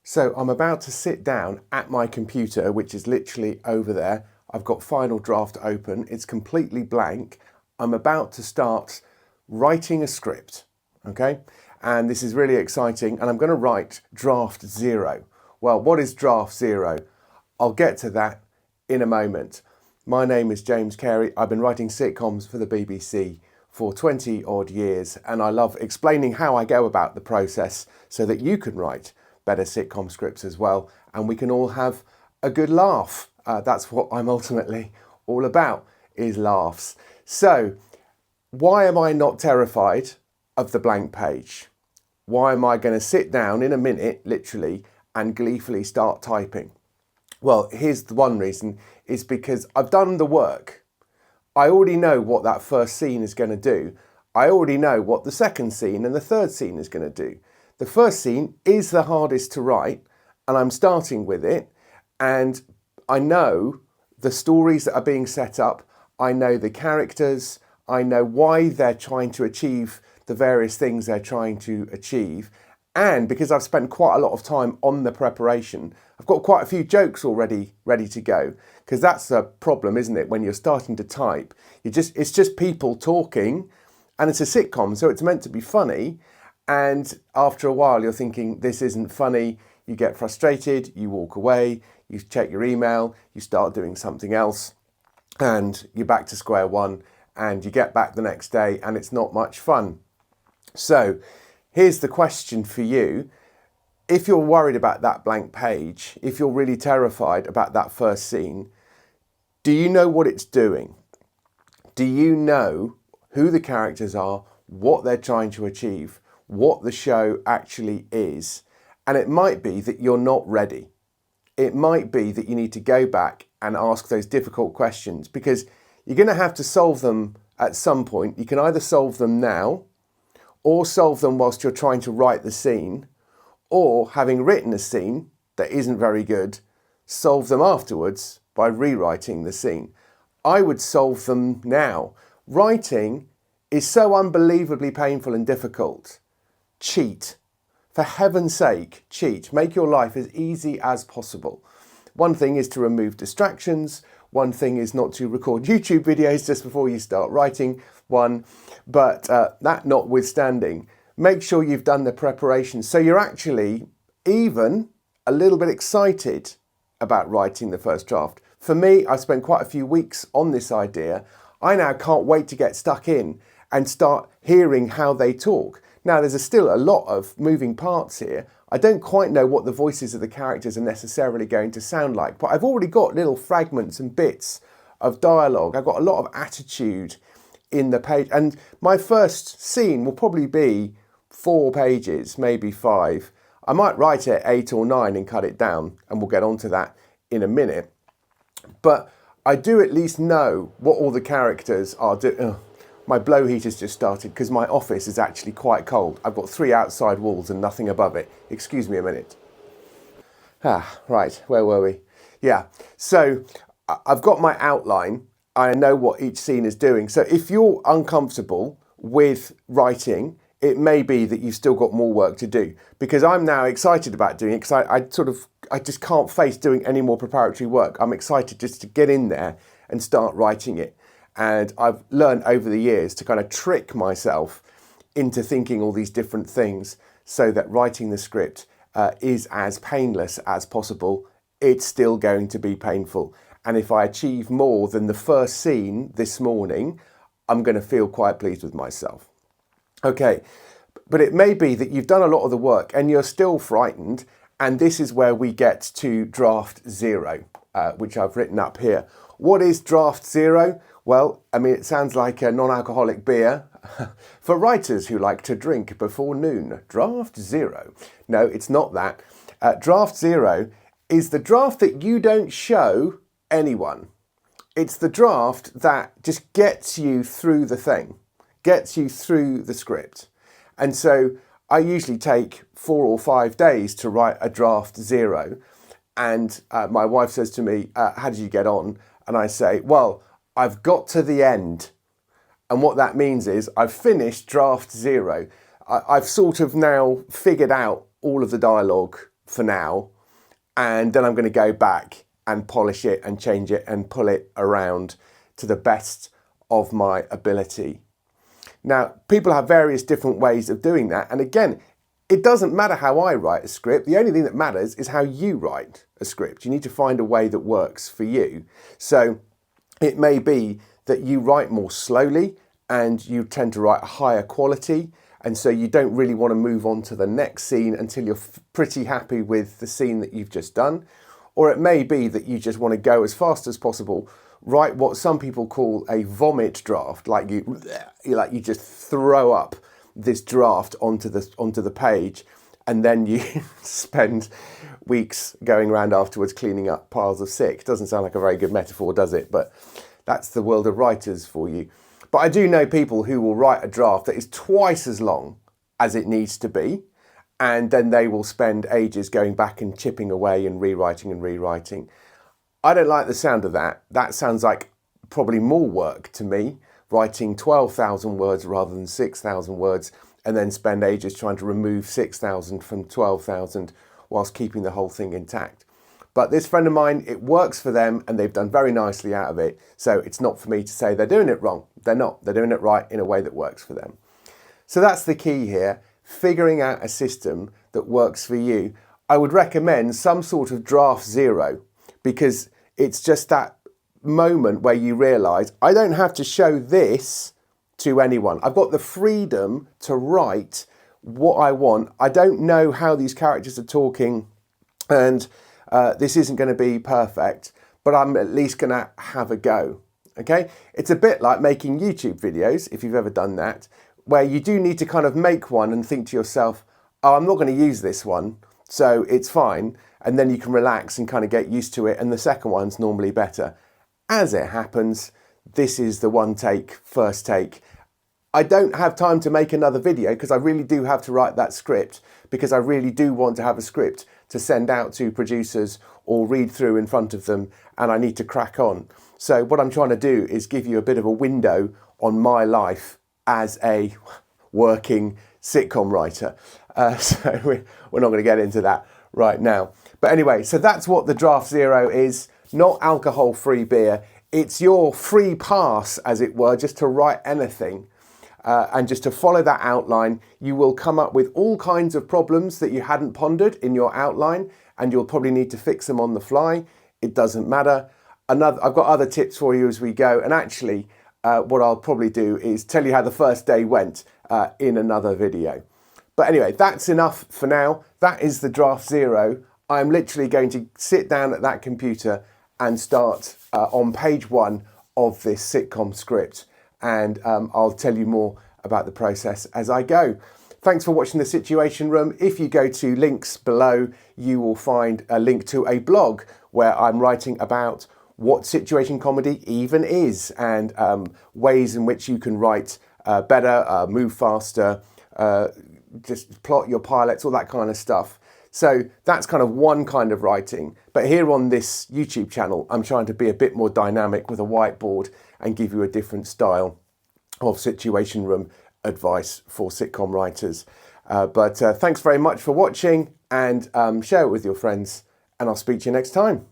So I'm about to sit down at my computer, which is literally over there. I've got Final Draft open. It's completely blank. I'm about to start writing a script, okay? And this is really exciting. And I'm going to write draft 0. Well, what is draft 0? I'll get to that in a moment. My name is James Carey. I've been writing sitcoms for the BBC for 20 odd years, and I love explaining how I go about the process so that you can write better sitcom scripts as well, and we can all have a good laugh. That's what I'm ultimately all about, is laughs. So why am I not terrified of the blank page? Why am I going to sit down in a minute, literally, and gleefully start typing? Well, here's the one reason, is because I've done the work. I already know what that first scene is going to do. I already know what the second scene and the third scene is going to do. The first scene is the hardest to write, and I'm starting with it, and I know the stories that are being set up. I know the characters. I know why they're trying to achieve the various things they're trying to achieve. And because I've spent quite a lot of time on the preparation, I've got quite a few jokes already ready to go. Because that's a problem, isn't it? When you're starting to type, it's just people talking, and it's a sitcom, so it's meant to be funny. And after a while, you're thinking, this isn't funny. You get frustrated, you walk away, you check your email, you start doing something else, and you're back to square one, and you get back the next day, and it's not much fun. So here's the question for you. If you're worried about that blank page, if you're really terrified about that first scene, do you know what it's doing? Do you know who the characters are, what they're trying to achieve, what the show actually is? And it might be that you're not ready. It might be that you need to go back and ask those difficult questions, because you're going to have to solve them at some point. You can either solve them now, or solve them whilst you're trying to write the scene, or having written a scene that isn't very good, solve them afterwards by rewriting the scene. I would solve them now. Writing is so unbelievably painful and difficult. Cheat. For heaven's sake, cheat. Make your life as easy as possible. One thing is to remove distractions. One thing is not to record YouTube videos just before you start writing one. But that notwithstanding, make sure you've done the preparation so you're actually even a little bit excited about writing the first draft. For me, I spent quite a few weeks on this idea. I now can't wait to get stuck in and start hearing how they talk. Now, there's still a lot of moving parts here. I don't quite know what the voices of the characters are necessarily going to sound like, but I've already got little fragments and bits of dialogue. I've got a lot of attitude in the page, and my first scene will probably be 4 pages, maybe 5. I might write it 8 or 9 and cut it down, and we'll get onto that in a minute. But I do at least know what all the characters are doing. My blow heater's just started because my office is actually quite cold. I've got 3 outside walls and nothing above it. Excuse me a minute. Right, where were we? Yeah, so I've got my outline. I know what each scene is doing. So if you're uncomfortable with writing, it may be that you've still got more work to do, because I'm now excited about doing it, because I just can't face doing any more preparatory work. I'm excited just to get in there and start writing it. And I've learned over the years to kind of trick myself into thinking all these different things so that writing the script is as painless as possible. It's still going to be painful. And if I achieve more than the first scene this morning, I'm going to feel quite pleased with myself. Okay, but it may be that you've done a lot of the work and you're still frightened. And this is where we get to draft 0, which I've written up here. What is draft 0? Well, I mean, it sounds like a non-alcoholic beer for writers who like to drink before noon. Draft 0. No, it's not that. Draft 0 is the draft that you don't show anyone. It's the draft that just gets you through the thing, gets you through the script. And so I usually take 4 or 5 days to write a draft 0. And my wife says to me, how did you get on? And I say, well, I've got to the end. And what that means is I've finished draft 0. I've sort of now figured out all of the dialogue for now, and then I'm going to go back and polish it and change it and pull it around to the best of my ability. Now, people have various different ways of doing that, and again, it doesn't matter how I write a script. The only thing that matters is how you write a script. You need to find a way that works for you. So it may be that you write more slowly and you tend to write a higher quality, and so you don't really want to move on to the next scene until you're pretty happy with the scene that you've just done. Or it may be that you just want to go as fast as possible, write what some people call a vomit draft, like you just throw up this draft onto the page, and then you spend weeks going around afterwards cleaning up piles of sick. Doesn't sound like a very good metaphor, does it? But that's the world of writers for you. But I do know people who will write a draft that is twice as long as it needs to be, and then they will spend ages going back and chipping away and rewriting. I don't like the sound of that. That sounds like probably more work to me, writing 12,000 words rather than 6,000 words, and then spend ages trying to remove 6,000 from 12,000 whilst keeping the whole thing intact. But this friend of mine, it works for them and they've done very nicely out of it. So it's not for me to say they're doing it wrong. They're not. They're doing it right in a way that works for them. So that's the key here, figuring out a system that works for you. I would recommend some sort of draft zero, because it's just that moment where you realise, I don't have to show this to anyone. I've got the freedom to write what I want. I don't know how these characters are talking, and this isn't going to be perfect, but I'm at least going to have a go. Okay? It's a bit like making YouTube videos, if you've ever done that, where you do need to kind of make one and think to yourself, oh, I'm not going to use this one, so it's fine. And then you can relax and kind of get used to it, and the second one's normally better. As it happens, this is the one take, first take. I don't have time to make another video because I really do have to write that script, because I really do want to have a script to send out to producers or read through in front of them, and I need to crack on. So what I'm trying to do is give you a bit of a window on my life as a working sitcom writer. So we're not going to get into that right now. But anyway, so that's what the draft zero is. Not alcohol-free beer. It's your free pass, as it were, just to write anything. And just to follow that outline. You will come up with all kinds of problems that you hadn't pondered in your outline, and you'll probably need to fix them on the fly. It doesn't matter. I've got other tips for you as we go, and actually what I'll probably do is tell you how the first day went in another video. But anyway, that's enough for now. That is the draft zero. I'm literally going to sit down at that computer and start on page 1 of this sitcom script. And I'll tell you more about the process as I go. Thanks for watching The Situation Room. If you go to links below, you will find a link to a blog where I'm writing about what situation comedy even is, and ways in which you can write better, move faster, just plot your pilots, all that kind of stuff. So that's kind of one kind of writing. But here on this YouTube channel, I'm trying to be a bit more dynamic with a whiteboard and give you a different style of Situation Room advice for sitcom writers. But thanks very much for watching, and share it with your friends, and I'll speak to you next time.